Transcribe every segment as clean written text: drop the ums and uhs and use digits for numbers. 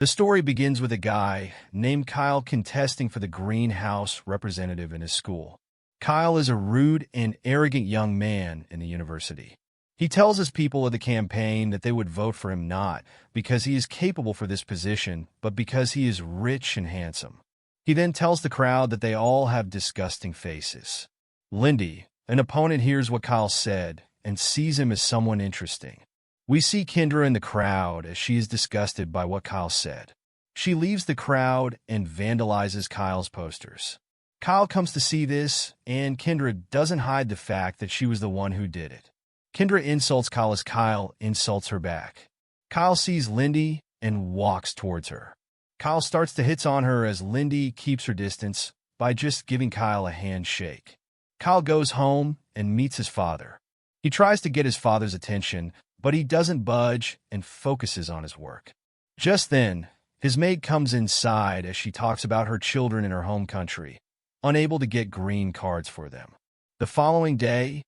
The story begins with a guy named Kyle contesting for the greenhouse representative in his school. Kyle is a rude and arrogant young man in the university. He tells his people of the campaign that they would vote for him not because he is capable for this position, but because he is rich and handsome. He then tells the crowd that they all have disgusting faces. Lindy, an opponent, hears what Kyle said and sees him as someone interesting. We see Kendra in the crowd as she is disgusted by what Kyle said. She leaves the crowd and vandalizes Kyle's posters. Kyle comes to see this, and Kendra doesn't hide the fact that she was the one who did it. Kendra insults Kyle as Kyle insults her back. Kyle sees Lindy and walks towards her. Kyle starts to hit on her as Lindy keeps her distance by just giving Kyle a handshake. Kyle goes home and meets his father. He tries to get his father's attention, but he doesn't budge and focuses on his work. Just then, his maid comes inside as she talks about her children in her home country, unable to get green cards for them. The following day,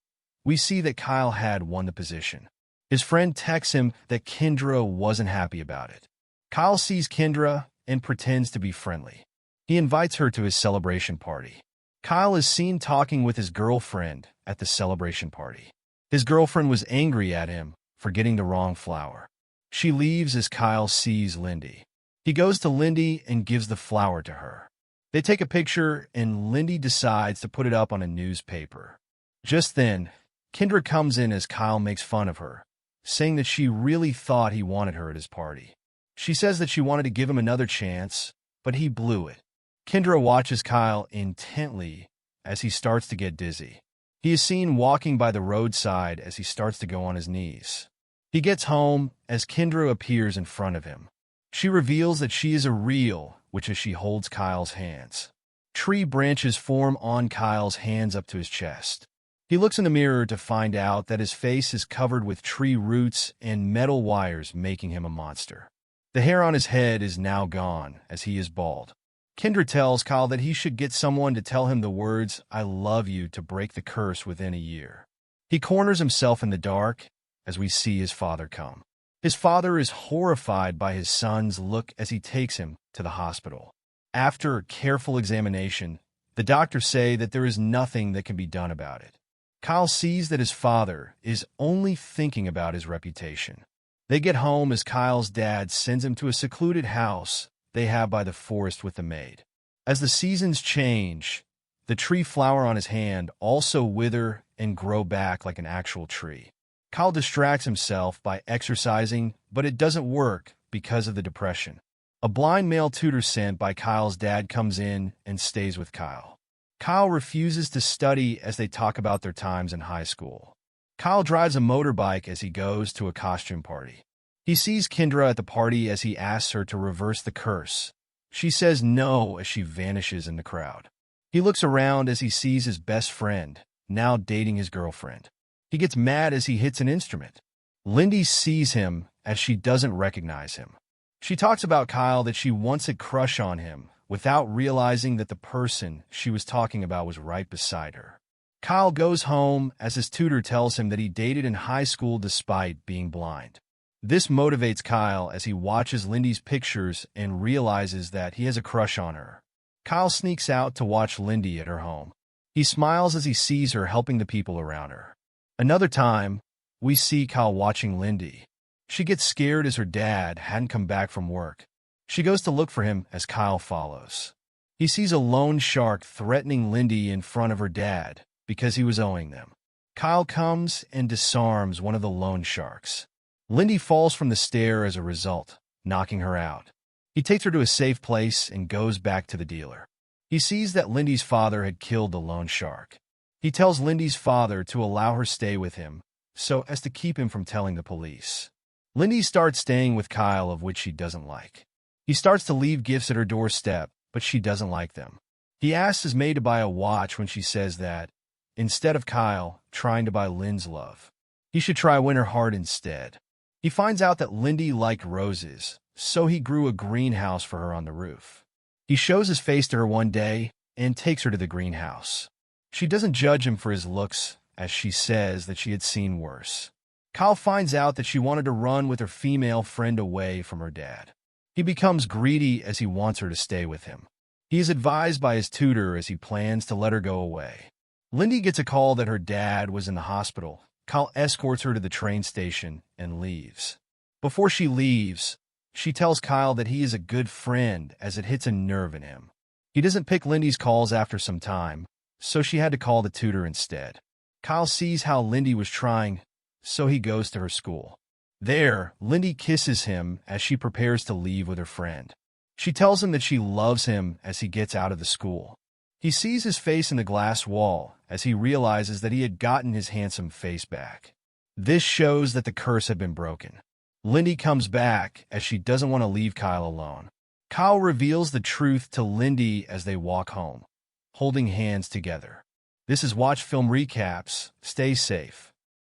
we see that Kyle had won the position. His friend texts him that Kendra wasn't happy about it. Kyle sees Kendra and pretends to be friendly. He invites her to his celebration party. Kyle is seen talking with his girlfriend at the celebration party. His girlfriend was angry at him for getting the wrong flower. She leaves as Kyle sees Lindy. He goes to Lindy and gives the flower to her. They take a picture, and Lindy decides to put it up on a newspaper. Just then, Kendra comes in as Kyle makes fun of her, saying that she really thought he wanted her at his party. She says that she wanted to give him another chance, but he blew it. Kendra watches Kyle intently as he starts to get dizzy. He is seen walking by the roadside as he starts to go on his knees. He gets home as Kendra appears in front of him. She reveals that she is a reel, which as she holds Kyle's hands. Tree branches form on Kyle's hands up to his chest. He looks in the mirror to find out that his face is covered with tree roots and metal wires, making him a monster. The hair on his head is now gone, as he is bald. Kendra tells Kyle that he should get someone to tell him the words, "I love you," to break the curse within a year. He corners himself in the dark as we see his father come. His father is horrified by his son's look as he takes him to the hospital. After a careful examination, the doctors say that there is nothing that can be done about it. Kyle sees that his father is only thinking about his reputation. They get home as Kyle's dad sends him to a secluded house they have by the forest with the maid. As the seasons change, the tree flower on his hand also wither and grow back like an actual tree. Kyle distracts himself by exercising, but it doesn't work because of the depression. A blind male tutor sent by Kyle's dad comes in and stays with Kyle. Kyle refuses to study as they talk about their times in high school. Kyle drives a motorbike as he goes to a costume party. He sees Kendra at the party as he asks her to reverse the curse. She says no as she vanishes in the crowd. He looks around as he sees his best friend, now dating his girlfriend. He gets mad as he hits an instrument. Lindy sees him as she doesn't recognize him. She talks about Kyle that she once had crush on him without realizing that the person she was talking about was right beside her. Kyle goes home as his tutor tells him that he dated in high school despite being blind. This motivates Kyle as he watches Lindy's pictures and realizes that he has a crush on her. Kyle sneaks out to watch Lindy at her home. He smiles as he sees her helping the people around her. Another time, we see Kyle watching Lindy. She gets scared as her dad hadn't come back from work. She goes to look for him as Kyle follows. He sees a loan shark threatening Lindy in front of her dad because he was owing them. Kyle comes and disarms one of the loan sharks. Lindy falls from the stair as a result, knocking her out. He takes her to a safe place and goes back to the dealer. He sees that Lindy's father had killed the loan shark. He tells Lindy's father to allow her stay with him so as to keep him from telling the police. Lindy starts staying with Kyle, of which she doesn't like. He starts to leave gifts at her doorstep, but she doesn't like them. He asks his maid to buy a watch when she says that, instead of Kyle trying to buy Lynn's love, he should try win her heart instead. He finds out that Lindy liked roses, so he grew a greenhouse for her on the roof. He shows his face to her one day and takes her to the greenhouse. She doesn't judge him for his looks, as she says that she had seen worse. Kyle finds out that she wanted to run with her female friend away from her dad. He becomes greedy as he wants her to stay with him. He is advised by his tutor as he plans to let her go away. Lindy gets a call that her dad was in the hospital. Kyle escorts her to the train station and leaves. Before she leaves, she tells Kyle that he is a good friend as it hits a nerve in him. He doesn't pick Lindy's calls after some time, so she had to call the tutor instead. Kyle sees how Lindy was trying, so he goes to her school. There, Lindy kisses him as she prepares to leave with her friend. She tells him that she loves him as he gets out of the school. He sees his face in the glass wall as he realizes that he had gotten his handsome face back. This shows that the curse had been broken. Lindy comes back as she doesn't want to leave Kyle alone. Kyle reveals the truth to Lindy as they walk home, holding hands together. This is Watch Film Recaps. Stay safe.